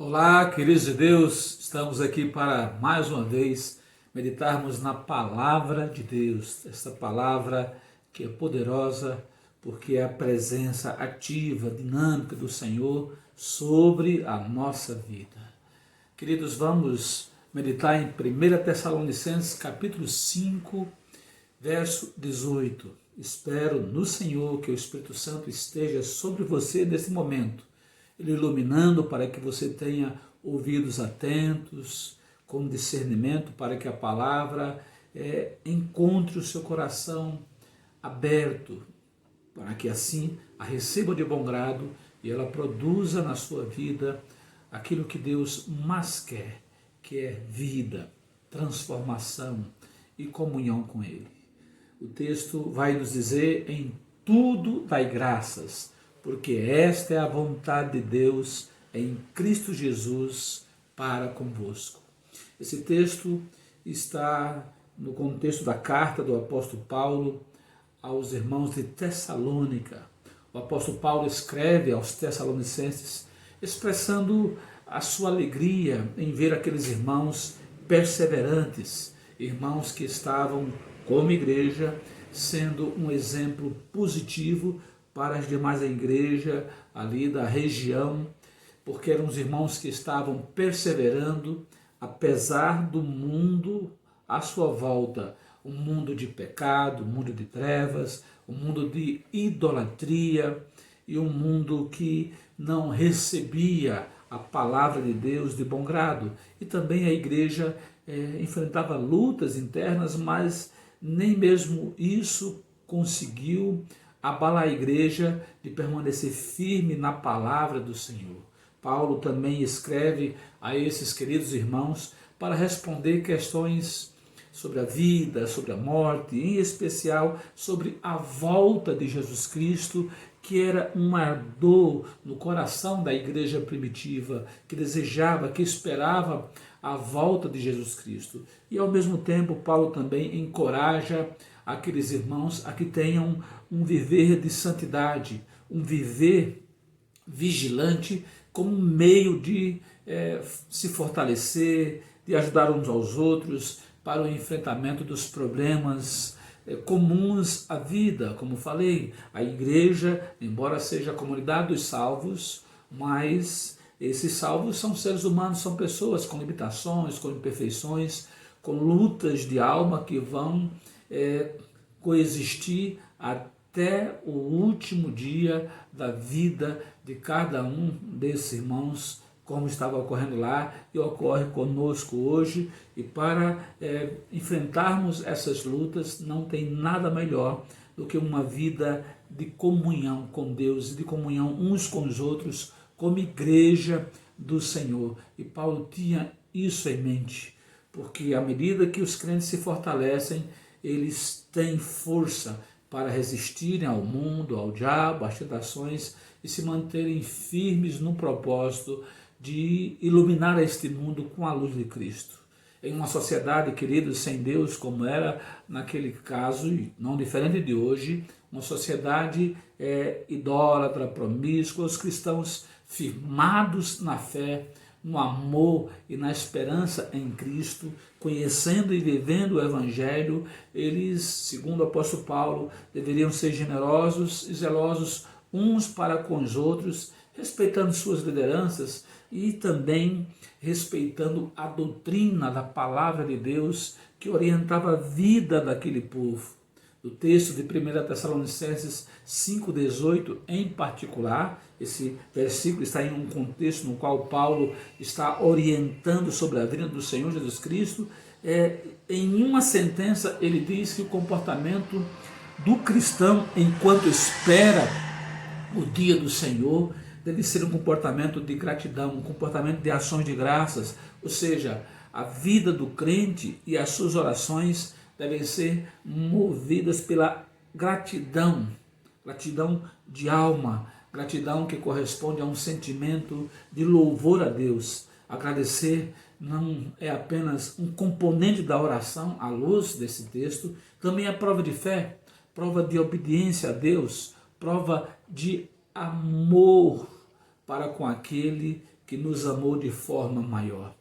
Olá, queridos de Deus, estamos aqui para mais uma vez meditarmos na palavra de Deus, essa palavra que é poderosa porque é a presença ativa, dinâmica do Senhor sobre a nossa vida. Queridos, vamos meditar em 1 Tessalonicenses capítulo 5, verso 18. Espero no Senhor que o Espírito Santo esteja sobre você nesse momento, Ele iluminando para que você tenha ouvidos atentos, com discernimento, para que a palavra encontre o seu coração aberto, para que assim a receba de bom grado e ela produza na sua vida aquilo que Deus mais quer, que é vida, transformação e comunhão com Ele. O texto vai nos dizer: em tudo dai graças, porque esta é a vontade de Deus em Cristo Jesus para convosco. Esse texto está no contexto da carta do apóstolo Paulo aos irmãos de Tessalônica. O apóstolo Paulo escreve aos Tessalonicenses expressando a sua alegria em ver aqueles irmãos perseverantes, irmãos que estavam como igreja sendo um exemplo positivo para as demais igrejas ali da região, porque eram os irmãos que estavam perseverando apesar do mundo à sua volta, um mundo de pecado, um mundo de trevas, um mundo de idolatria e um mundo que não recebia a palavra de Deus de bom grado. E também a igreja enfrentava lutas internas, mas nem mesmo isso conseguiu abalar a igreja de permanecer firme na palavra do Senhor. Paulo também escreve a esses queridos irmãos para responder questões sobre a vida, sobre a morte, em especial sobre a volta de Jesus Cristo, que era um ardor no coração da igreja primitiva, que desejava, que esperava a volta de Jesus Cristo. E ao mesmo tempo, Paulo também encoraja aqueles irmãos a que tenham um viver de santidade, um viver vigilante, como um meio de se fortalecer, de ajudar uns aos outros para o enfrentamento dos problemas comuns à vida. Como falei, a igreja, embora seja a comunidade dos salvos, mas esses salvos são seres humanos, são pessoas com limitações, com imperfeições, com lutas de alma que vão coexistir até o último dia da vida de cada um desses irmãos, como estava ocorrendo lá e ocorre conosco hoje. E para enfrentarmos essas lutas, não tem nada melhor do que uma vida de comunhão com Deus e de comunhão uns com os outros, como igreja do Senhor. E Paulo tinha isso em mente, porque à medida que os crentes se fortalecem, eles têm força para resistirem ao mundo, ao diabo, às tentações e se manterem firmes no propósito de iluminar este mundo com a luz de Cristo. Em uma sociedade, queridos, sem Deus, como era naquele caso, e não diferente de hoje, uma sociedade idólatra, promíscua, os cristãos firmados na fé, no amor e na esperança em Cristo, conhecendo e vivendo o Evangelho, eles, segundo o apóstolo Paulo, deveriam ser generosos e zelosos uns para com os outros, respeitando suas lideranças e também respeitando a doutrina da palavra de Deus que orientava a vida daquele povo. O texto de 1 Tessalonicenses 5,18 em particular, esse versículo está em um contexto no qual Paulo está orientando sobre a vinda do Senhor Jesus Cristo. Em uma sentença ele diz que o comportamento do cristão enquanto espera o dia do Senhor deve ser um comportamento de gratidão, um comportamento de ações de graças, ou seja, a vida do crente e as suas orações devem ser movidas pela gratidão, gratidão de alma, gratidão que corresponde a um sentimento de louvor a Deus. Agradecer não é apenas um componente da oração à luz desse texto, também é prova de fé, prova de obediência a Deus, prova de amor para com aquele que nos amou de forma maior.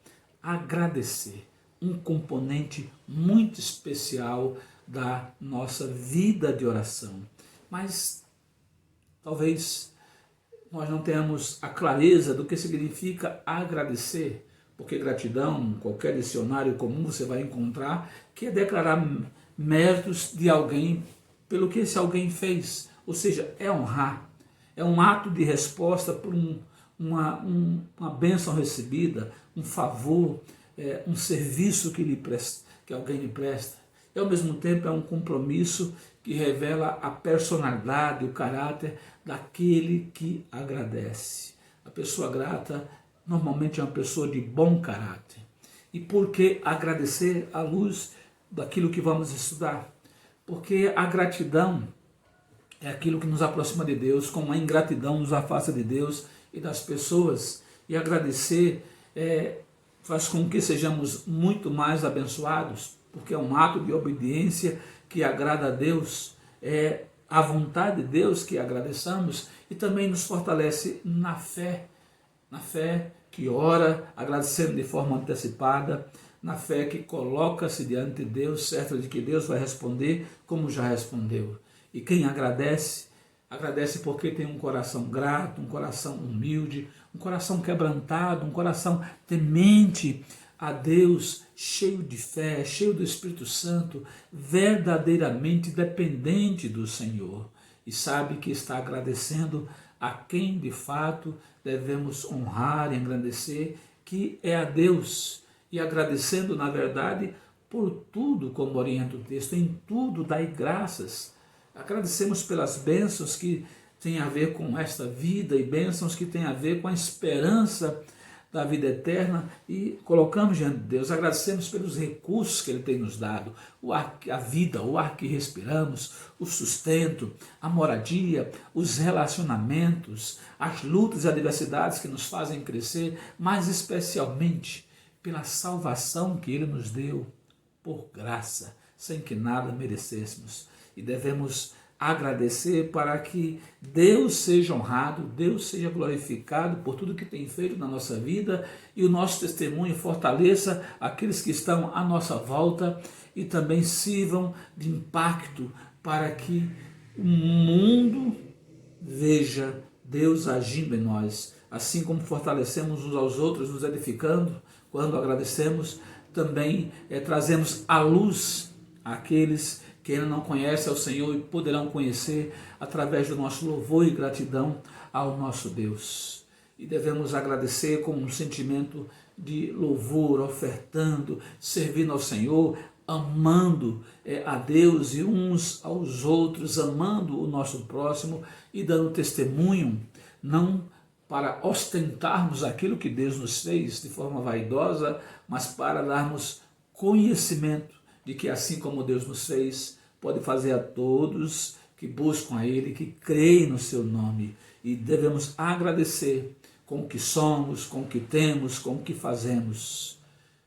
Agradecer, um componente muito especial da nossa vida de oração. Mas talvez nós não tenhamos a clareza do que significa agradecer, porque gratidão, qualquer dicionário comum você vai encontrar, que é declarar méritos de alguém pelo que esse alguém fez, ou seja, é honrar, é um ato de resposta por uma bênção recebida, um favor, um serviço que alguém lhe presta. E ao mesmo tempo é um compromisso que revela a personalidade, o caráter daquele que agradece. A pessoa grata normalmente é uma pessoa de bom caráter. E por que agradecer à luz daquilo que vamos estudar? Porque a gratidão é aquilo que nos aproxima de Deus, como a ingratidão nos afasta de Deus e das pessoas. E agradecer faz com que sejamos muito mais abençoados, porque é um ato de obediência que agrada a Deus, é a vontade de Deus que agradeçamos e também nos fortalece na fé que ora, agradecendo de forma antecipada, na fé que coloca-se diante de Deus, certo de que Deus vai responder como já respondeu. E quem agradece, agradece porque tem um coração grato, um coração humilde, um coração quebrantado, um coração temente a Deus, cheio de fé, cheio do Espírito Santo, verdadeiramente dependente do Senhor. E sabe que está agradecendo a quem de fato devemos honrar e engrandecer, que é a Deus. E agradecendo, na verdade, por tudo, como orienta o texto, em tudo dai graças. Agradecemos pelas bênçãos que têm a ver com esta vida e bênçãos que têm a ver com a esperança da vida eterna e colocamos diante de Deus, agradecemos pelos recursos que Ele tem nos dado, a vida, o ar que respiramos, o sustento, a moradia, os relacionamentos, as lutas e adversidades que nos fazem crescer, mas especialmente pela salvação que Ele nos deu, por graça, sem que nada merecêssemos. E devemos agradecer para que Deus seja honrado, Deus seja glorificado por tudo que tem feito na nossa vida e o nosso testemunho fortaleça aqueles que estão à nossa volta e também sirvam de impacto para que o mundo veja Deus agindo em nós. Assim como fortalecemos uns aos outros, nos edificando, quando agradecemos, também trazemos à luz aqueles que ainda não conhecem ao Senhor e poderão conhecer através do nosso louvor e gratidão ao nosso Deus. E devemos agradecer com um sentimento de louvor, ofertando, servindo ao Senhor, amando a Deus e uns aos outros, amando o nosso próximo e dando testemunho, não para ostentarmos aquilo que Deus nos fez de forma vaidosa, mas para darmos conhecimento de que assim como Deus nos fez, pode fazer a todos que buscam a Ele, que creem no seu nome. E devemos agradecer com o que somos, com o que temos, com o que fazemos.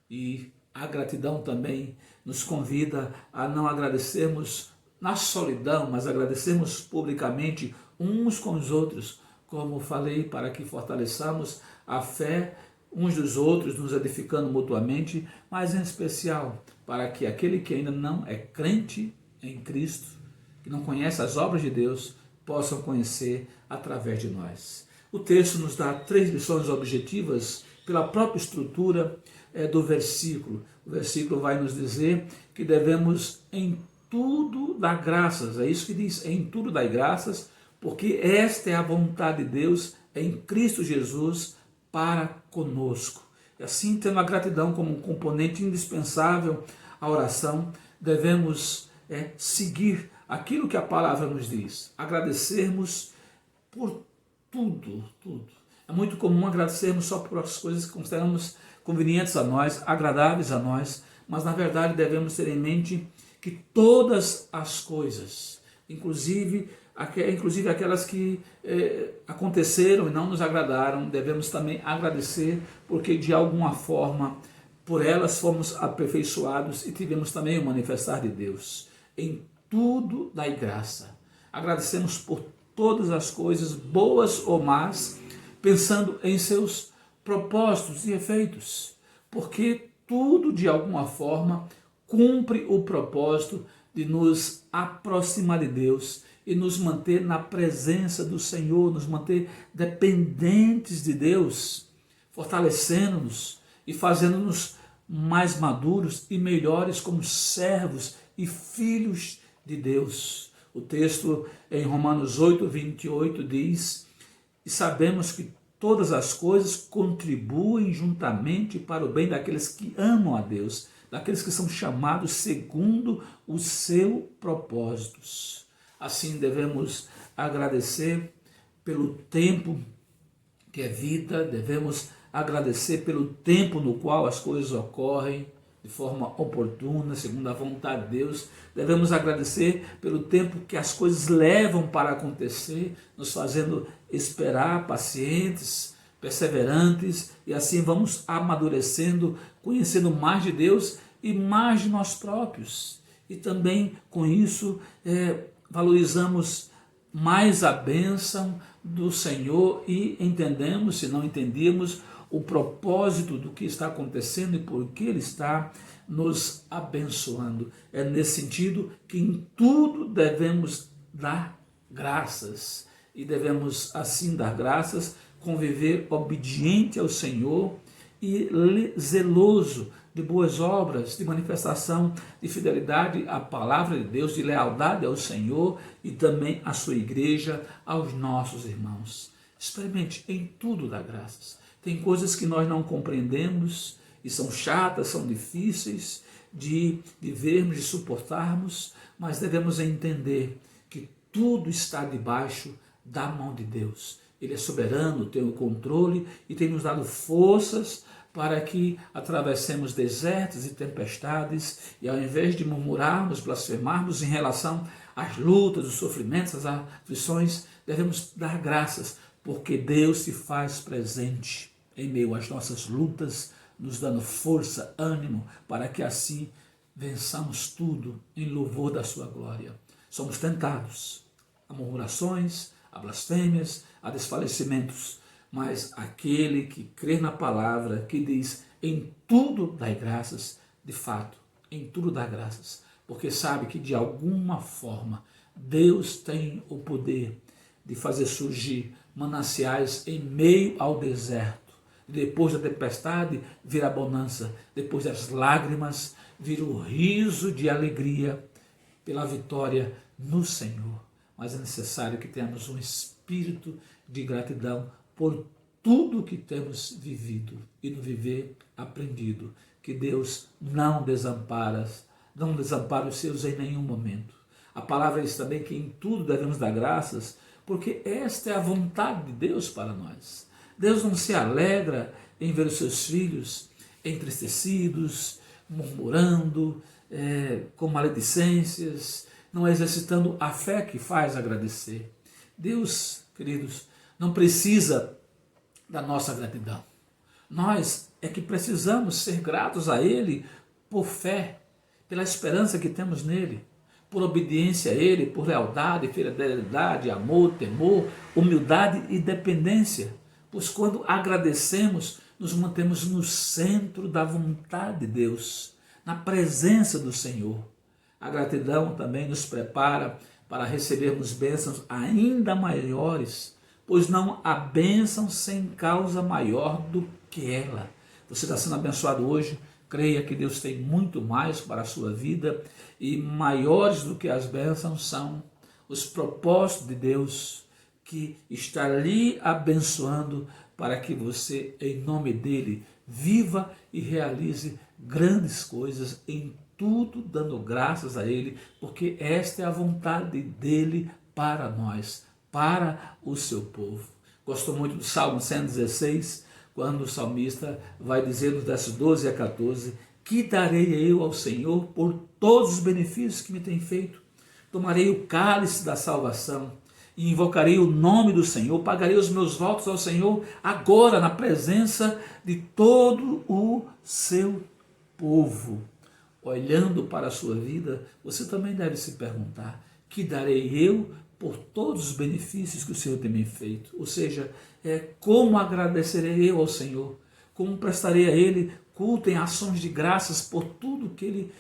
E a gratidão também nos convida a não agradecermos na solidão, mas agradecermos publicamente uns com os outros, como falei, para que fortaleçamos a fé uns dos outros, nos edificando mutuamente, mas em especial para que aquele que ainda não é crente em Cristo, que não conhece as obras de Deus, possam conhecer através de nós. O texto nos dá 3 lições objetivas pela própria estrutura do versículo. O versículo vai nos dizer que devemos em tudo dar graças, é isso que diz, em tudo dar graças, porque esta é a vontade de Deus em Cristo Jesus para conosco. E assim, tendo a gratidão como um componente indispensável à oração, devemos seguir aquilo que a palavra nos diz, agradecermos por tudo. É muito comum agradecermos só por as coisas que consideramos convenientes a nós, agradáveis a nós, mas na verdade devemos ter em mente que todas as coisas, inclusive aquelas que aconteceram e não nos agradaram, devemos também agradecer, porque de alguma forma por elas fomos aperfeiçoados e tivemos também o manifestar de Deus. Em tudo dai graça. Agradecemos por todas as coisas, boas ou más, pensando em seus propósitos e efeitos, porque tudo de alguma forma cumpre o propósito de nos aproximar de Deus e nos manter na presença do Senhor, nos manter dependentes de Deus, fortalecendo-nos e fazendo-nos mais maduros e melhores como servos e filhos de Deus. O texto em Romanos 8, 28 diz: e sabemos que todas as coisas contribuem juntamente para o bem daqueles que amam a Deus, daqueles que são chamados segundo os seus propósitos. Assim devemos agradecer pelo tempo que é vida, devemos agradecer pelo tempo no qual as coisas ocorrem de forma oportuna, segundo a vontade de Deus. Devemos agradecer pelo tempo que as coisas levam para acontecer, nos fazendo esperar, pacientes, perseverantes, e assim vamos amadurecendo, conhecendo mais de Deus e mais de nós próprios. E também com isso valorizamos mais a bênção do Senhor e entendemos, se não entendíamos, o propósito do que está acontecendo e por que Ele está nos abençoando. É nesse sentido que em tudo devemos dar graças e devemos assim dar graças, conviver obediente ao Senhor e zeloso de boas obras, de manifestação de fidelidade à palavra de Deus, de lealdade ao Senhor e também à sua igreja, aos nossos irmãos. Experimente em tudo dar graças. Tem coisas que nós não compreendemos e são chatas, são difíceis de vermos, de suportarmos, mas devemos entender que tudo está debaixo da mão de Deus. Ele é soberano, tem o controle e tem nos dado forças para que atravessemos desertos e tempestades e ao invés de murmurarmos, blasfemarmos em relação às lutas, os sofrimentos, as aflições, devemos dar graças, porque Deus se faz presente em meio às nossas lutas, nos dando força, ânimo, para que assim vençamos tudo em louvor da sua glória. Somos tentados a murmurações, a blasfêmias, a desfalecimentos, mas aquele que crê na palavra, que diz em tudo dai graças, de fato, em tudo dá graças, porque sabe que de alguma forma Deus tem o poder de fazer surgir mananciais em meio ao deserto. Depois da tempestade vira a bonança, depois das lágrimas vira o riso de alegria pela vitória no Senhor. Mas é necessário que tenhamos um espírito de gratidão por tudo que temos vivido e no viver aprendido, que Deus não desampara os seus em nenhum momento. A palavra diz também que em tudo devemos dar graças, porque esta é a vontade de Deus para nós. Deus não se alegra em ver os seus filhos entristecidos, murmurando, com maledicências, não exercitando a fé que faz agradecer. Deus, queridos, não precisa da nossa gratidão. Nós é que precisamos ser gratos a Ele por fé, pela esperança que temos nele, por obediência a Ele, por lealdade, fidelidade, amor, temor, humildade e dependência. Pois quando agradecemos, nos mantemos no centro da vontade de Deus, na presença do Senhor. A gratidão também nos prepara para recebermos bênçãos ainda maiores, pois não há bênção sem causa maior do que ela. Você está sendo abençoado hoje, creia que Deus tem muito mais para a sua vida e maiores do que as bênçãos são os propósitos de Deus que está lhe abençoando para que você, em nome dele, viva e realize grandes coisas em tudo, dando graças a ele, porque esta é a vontade dele para nós, para o seu povo. Gosto muito do Salmo 116, quando o salmista vai dizer nos versos 12 a 14, que darei eu ao Senhor por todos os benefícios que me tem feito? Tomarei o cálice da salvação e invocarei o nome do Senhor, pagarei os meus votos ao Senhor agora na presença de todo o seu povo. Olhando para a sua vida, você também deve se perguntar, que darei eu por todos os benefícios que o Senhor tem me feito? Ou seja, como agradecerei eu ao Senhor? Como prestarei a Ele culto em ações de graças por tudo que Ele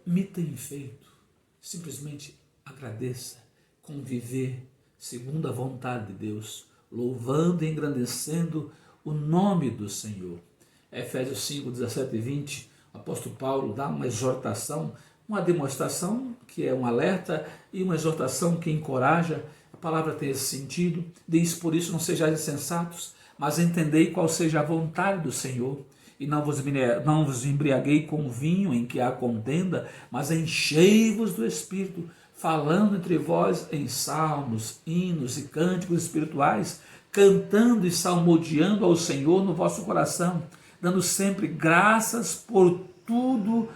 me tem feito? Simplesmente agradeça, conviver segundo a vontade de Deus, louvando e engrandecendo o nome do Senhor. Efésios 5, 17 e 20, o apóstolo Paulo dá uma exortação, uma demonstração que é um alerta e uma exortação que encoraja. A palavra tem esse sentido. Diz: por isso não sejais insensatos, mas entendei qual seja a vontade do Senhor. E não vos embriaguei com vinho em que há contenda, mas enchei-vos do Espírito, falando entre vós em salmos, hinos e cânticos espirituais, cantando e salmodiando ao Senhor no vosso coração, dando sempre graças por tudo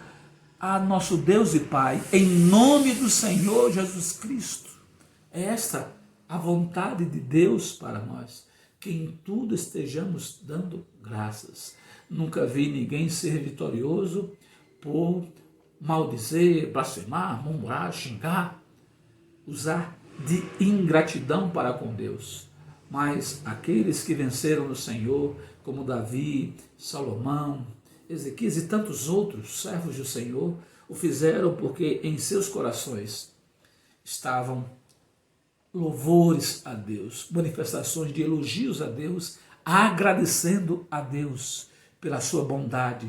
a nosso Deus e Pai, em nome do Senhor Jesus Cristo. É esta a vontade de Deus para nós, que em tudo estejamos dando graças. Nunca vi ninguém ser vitorioso por maldizer, blasfemar, murmurar, xingar, usar de ingratidão para com Deus. Mas aqueles que venceram no Senhor, como Davi, Salomão, Ezequias e tantos outros servos do Senhor, o fizeram porque em seus corações estavam louvores a Deus, manifestações de elogios a Deus, agradecendo a Deus pela sua bondade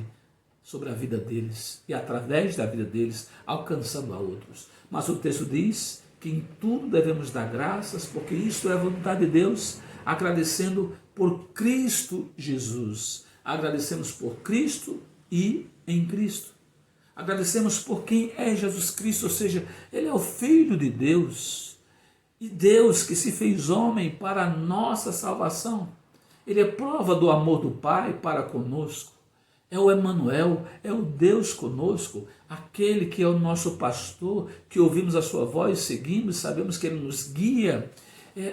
sobre a vida deles e através da vida deles, alcançando a outros. Mas o texto diz que em tudo devemos dar graças, porque isto é a vontade de Deus, agradecendo por Cristo Jesus. Agradecemos por Cristo e em Cristo. Agradecemos por quem é Jesus Cristo, ou seja, Ele é o Filho de Deus. E Deus que se fez homem para a nossa salvação. Ele é prova do amor do Pai para conosco. É o Emanuel, é o Deus conosco, aquele que é o nosso pastor, que ouvimos a sua voz, seguimos, sabemos que Ele nos guia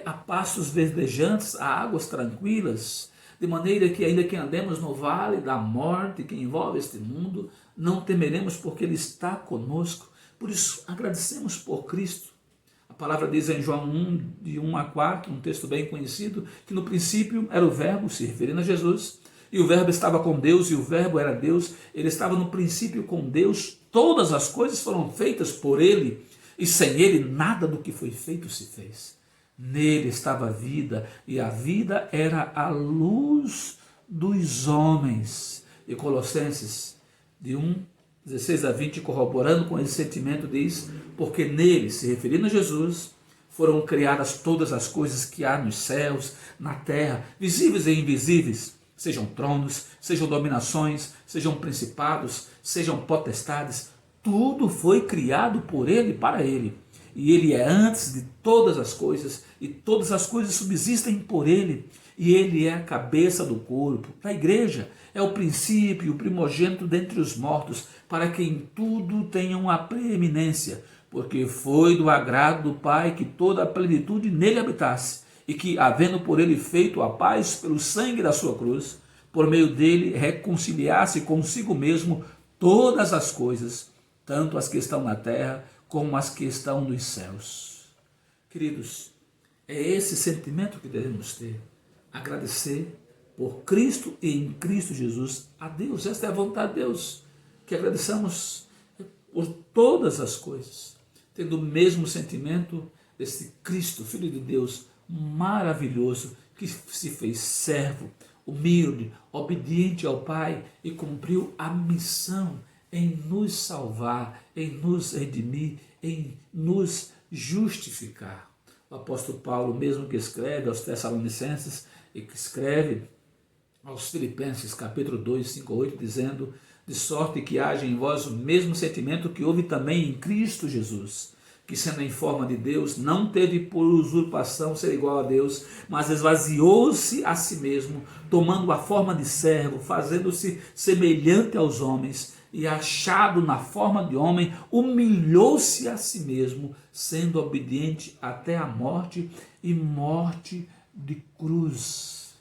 a pastos verdejantes, a águas tranquilas, de maneira que ainda que andemos no vale da morte que envolve este mundo, não temeremos porque Ele está conosco. Por isso agradecemos por Cristo. A palavra diz em João 1, de 1 a 4, um texto bem conhecido, que no princípio era o Verbo, se referindo a Jesus, e o Verbo estava com Deus, e o Verbo era Deus, ele estava no princípio com Deus, todas as coisas foram feitas por ele, e sem ele nada do que foi feito se fez. Nele estava a vida, e a vida era a luz dos homens. E Colossenses, de 1, 16 a 20, corroborando com esse sentimento, diz: porque nele, se referindo a Jesus, foram criadas todas as coisas que há nos céus, na terra, visíveis e invisíveis, sejam tronos, sejam dominações, sejam principados, sejam potestades, tudo foi criado por ele e para ele. E ele é antes de todas as coisas, e todas as coisas subsistem por ele, e ele é a cabeça do corpo, da igreja, é o princípio, o primogênito dentre os mortos, para que em tudo tenham a preeminência, porque foi do agrado do Pai que toda a plenitude nele habitasse, e que, havendo por ele feito a paz pelo sangue da sua cruz, por meio dele reconciliasse consigo mesmo todas as coisas, tanto as que estão na terra como as que estão nos céus. Queridos, é esse sentimento que devemos ter, agradecer por Cristo e em Cristo Jesus a Deus. Esta é a vontade de Deus, que agradeçamos por todas as coisas, tendo o mesmo sentimento desse Cristo, Filho de Deus, maravilhoso, que se fez servo, humilde, obediente ao Pai e cumpriu a missão em nos salvar, em nos redimir, em nos justificar. O apóstolo Paulo, mesmo que escreve aos Tessalonicenses e que escreve aos Filipenses, capítulo 2, 5 a 8, dizendo: de sorte que haja em vós o mesmo sentimento que houve também em Cristo Jesus, que sendo em forma de Deus, não teve por usurpação ser igual a Deus, mas esvaziou-se a si mesmo, tomando a forma de servo, fazendo-se semelhante aos homens, e achado na forma de homem, humilhou-se a si mesmo, sendo obediente até a morte, e morte de cruz.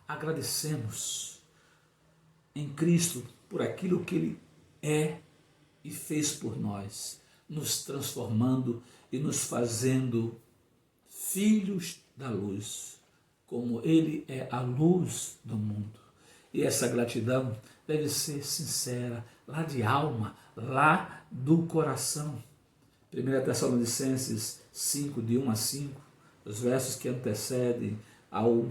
Agradecemos em Cristo por aquilo que Ele é e fez por nós, nos transformando e nos fazendo filhos da luz, como Ele é a luz do mundo. E essa gratidão deve ser sincera, lá de alma, lá do coração. 1 Tessalonicenses 5, de 1 a 5, os versos que antecedem ao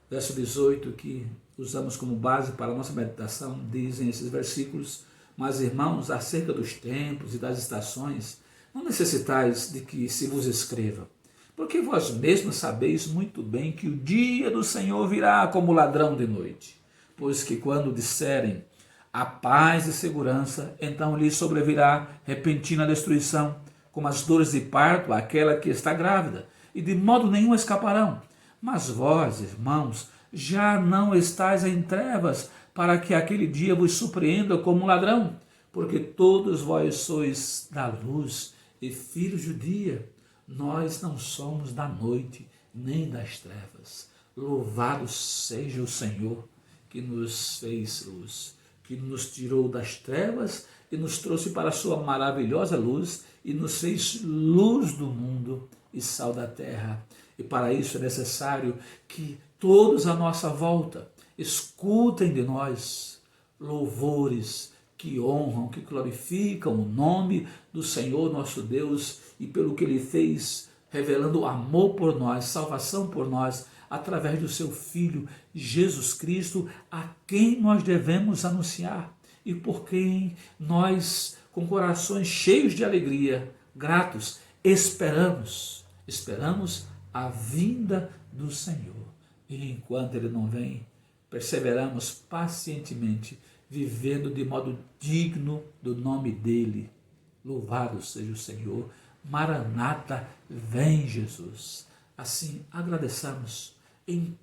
verso 18, que usamos como base para a nossa meditação, dizem esses versículos: mas, irmãos, acerca dos tempos e das estações, não necessitais de que se vos escreva, porque vós mesmos sabeis muito bem que o dia do Senhor virá como ladrão de noite. Pois que quando disserem a paz e segurança, então lhes sobrevirá repentina destruição, como as dores de parto àquela que está grávida, e de modo nenhum escaparão. Mas vós, irmãos, já não estáis em trevas, para que aquele dia vos surpreenda como um ladrão, porque todos vós sois da luz e filhos do dia. Nós não somos da noite, nem das trevas. Louvado seja o Senhor, que nos fez luz, que nos tirou das trevas e nos trouxe para a sua maravilhosa luz e nos fez luz do mundo e sal da terra. E para isso é necessário que todos à nossa volta escutem de nós louvores que honram, que glorificam o nome do Senhor nosso Deus e pelo que Ele fez, revelando amor por nós, salvação por nós, através do seu Filho Jesus Cristo, a quem nós devemos anunciar e por quem nós, com corações cheios de alegria, gratos, esperamos a vinda do Senhor. E enquanto Ele não vem, perseveramos pacientemente, vivendo de modo digno do nome dEle. Louvado seja o Senhor. Maranata, vem Jesus. Assim, agradeçamos em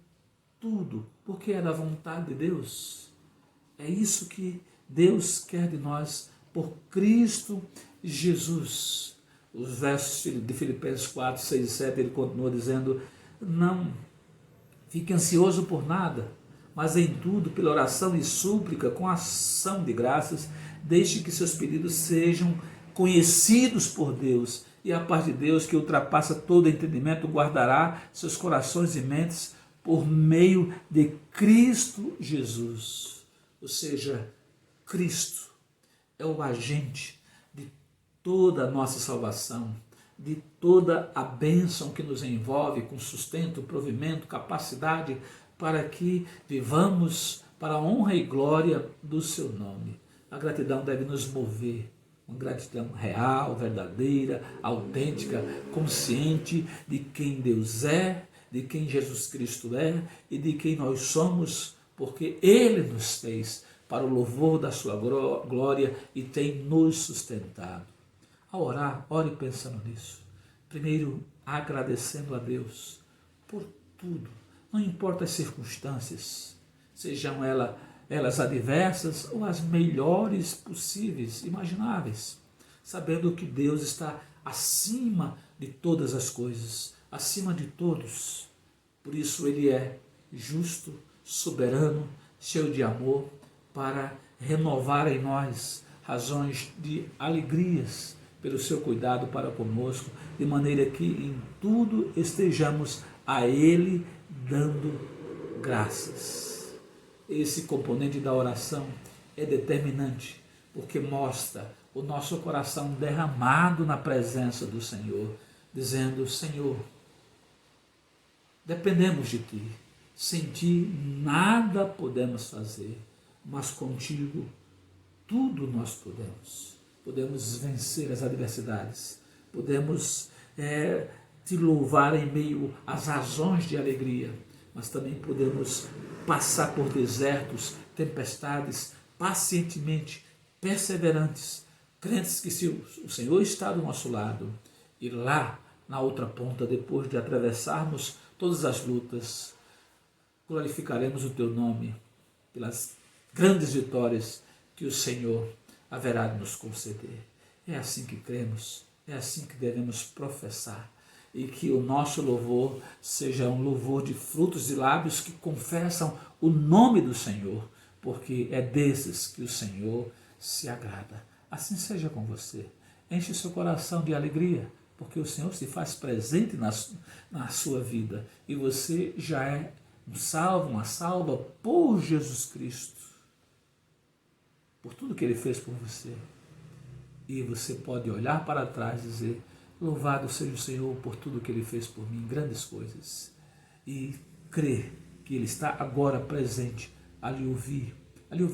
tudo, porque é da vontade de Deus. É isso que Deus quer de nós, por Cristo Jesus. Os versos de Filipenses 4, 6 e 7, ele continua dizendo: não fique ansioso por nada, mas em tudo, pela oração e súplica, com ação de graças, deixe que seus pedidos sejam conhecidos por Deus, e a paz de Deus, que ultrapassa todo entendimento, guardará seus corações e mentes por meio de Cristo Jesus. Ou seja, Cristo é o agente de toda a nossa salvação, de toda a bênção que nos envolve com sustento, provimento, capacidade para que vivamos para a honra e glória do seu nome. A gratidão deve nos mover, uma gratidão real, verdadeira, autêntica, consciente de quem Deus é, de quem Jesus Cristo é e de quem nós somos, porque Ele nos fez para o louvor da sua glória e tem nos sustentado. Ao orar, ore pensando nisso. Primeiro, agradecendo a Deus por tudo, não importa as circunstâncias, sejam elas adversas ou as melhores possíveis, imagináveis, sabendo que Deus está acima de todas as coisas, acima de todos. Por isso Ele é justo, soberano, cheio de amor, para renovar em nós razões de alegrias pelo seu cuidado para conosco, de maneira que em tudo estejamos a Ele dando graças. Esse componente da oração é determinante, porque mostra o nosso coração derramado na presença do Senhor, dizendo: Senhor, dependemos de Ti, sem Ti nada podemos fazer, mas contigo tudo nós podemos. Podemos vencer as adversidades, podemos Te louvar em meio às razões de alegria, mas também podemos passar por desertos, tempestades, pacientemente, perseverantes, crentes que se o Senhor está do nosso lado, e lá na outra ponta, depois de atravessarmos todas as lutas, glorificaremos o Teu nome pelas grandes vitórias que o Senhor haverá de nos conceder. É assim que cremos, é assim que devemos professar, e que o nosso louvor seja um louvor de frutos de lábios que confessam o nome do Senhor, porque é desses que o Senhor se agrada. Assim seja com você. Enche seu coração de alegria, porque o Senhor se faz presente na sua vida e você já é um salvo, uma salva por Jesus Cristo, por tudo que Ele fez por você. E você pode olhar para trás e dizer: louvado seja o Senhor por tudo que Ele fez por mim, grandes coisas. E crer que Ele está agora presente a lhe ouvir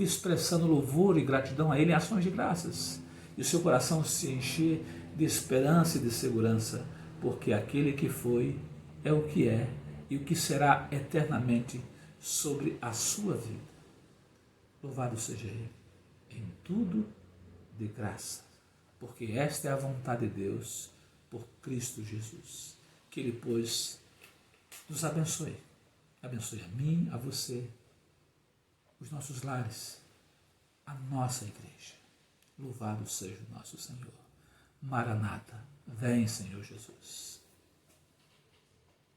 expressando louvor e gratidão a Ele em ações de graças. E o seu coração se encher de esperança e de segurança, porque aquele que foi é o que é e o que será eternamente sobre a sua vida. Louvado seja Ele em tudo de graça, porque esta é a vontade de Deus por Cristo Jesus. Que Ele, pois, nos abençoe. Abençoe a mim, a você, os nossos lares, a nossa igreja. Louvado seja o nosso Senhor. Maranata, vem, Senhor Jesus.